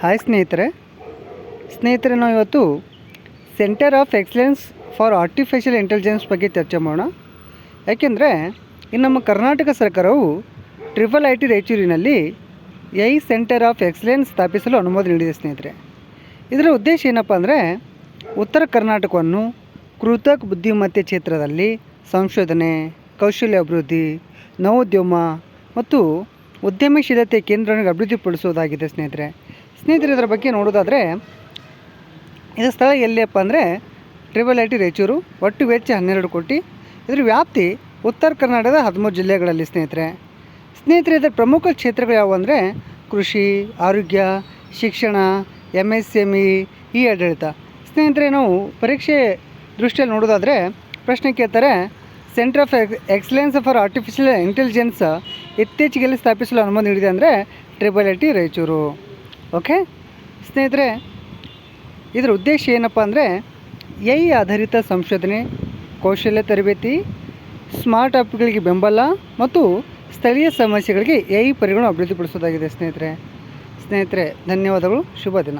Hi ಸ್ನೇಹಿತರೆ ನಾವು ಇವತ್ತು centre of excellence for artificial intelligence ಬಗ್ಗೆ ಚರ್ಚೆ ಮಾಡೋಣ. ಯಾಕೆಂದರೆ ಇನ್ನು ನಮ್ಮ ಕರ್ನಾಟಕ ಸರ್ಕಾರವು IIT ರಾಯಚೂರಿನಲ್ಲಿ AI ಸೆಂಟರ್ ಆಫ್ ಎಕ್ಸಲೆನ್ಸ್ ಸ್ಥಾಪಿಸಲು ಅನುಮೋದನೆ ನೀಡಿದೆ ಸ್ನೇಹಿತರೆ. ಇದರ ಉದ್ದೇಶ ಏನಪ್ಪ ಅಂದರೆ ಉತ್ತರ ಕರ್ನಾಟಕವನ್ನು ಕೃತಕ ಬುದ್ಧಿಮತ್ತೆ ಕ್ಷೇತ್ರದಲ್ಲಿ ಸಂಶೋಧನೆ, ಕೌಶಲ್ಯ ಅಭಿವೃದ್ಧಿ, ನವೋದ್ಯಮ ಮತ್ತು ಉದ್ಯಮಶೀಲತೆ ಕೇಂದ್ರವನ್ನು ಅಭಿವೃದ್ಧಿಪಡಿಸುವುದಾಗಿದೆ ಸ್ನೇಹಿತರೆ. ಇದರ ಬಗ್ಗೆ ನೋಡೋದಾದರೆ ಇದರ ಸ್ಥಳ ಎಲ್ಲಿಯಪ್ಪ ಅಂದರೆ IIT ರಾಯಚೂರು. ಒಟ್ಟು ವೆಚ್ಚ 12 ಕೋಟಿ. ಇದರ ವ್ಯಾಪ್ತಿ ಉತ್ತರ ಕರ್ನಾಟಕದ 13 ಜಿಲ್ಲೆಗಳಲ್ಲಿ ಸ್ನೇಹಿತರೆ. ಇದರ ಪ್ರಮುಖ ಕ್ಷೇತ್ರಗಳು ಯಾವುವು ಅಂದರೆ ಕೃಷಿ, ಆರೋಗ್ಯ, ಶಿಕ್ಷಣ, MSME, ಆಡಳಿತ. ನಾವು ಪರೀಕ್ಷೆ ದೃಷ್ಟಿಯಲ್ಲಿ ನೋಡೋದಾದರೆ ಪ್ರಶ್ನೆ ಕೇಳ್ತಾರೆ, centre of excellence for artificial intelligence ಇತ್ತೀಚೆಗೆ ಸ್ಥಾಪಿಸಲು ಅನುಮತಿ ನೀಡಿದೆ ಅಂದರೆ IIT ರಾಯಚೂರು. ಓಕೆ ಸ್ನೇಹಿತರೆ, ಇದರ ಉದ್ದೇಶ ಏನಪ್ಪ ಅಂದರೆ AI ಆಧಾರಿತ ಸಂಶೋಧನೆ, ಕೌಶಲ್ಯ ತರಬೇತಿ, ಸ್ಮಾರ್ಟ್ ಆ್ಯಪ್ಗಳಿಗೆ ಬೆಂಬಲ ಮತ್ತು ಸ್ಥಳೀಯ ಸಮಸ್ಯೆಗಳಿಗೆ AI ಪರಿಗಣನೆ ಅಭಿವೃದ್ಧಿಪಡಿಸೋದಾಗಿದೆ ಸ್ನೇಹಿತರೆ. ಧನ್ಯವಾದಗಳು. ಶುಭ ದಿನ.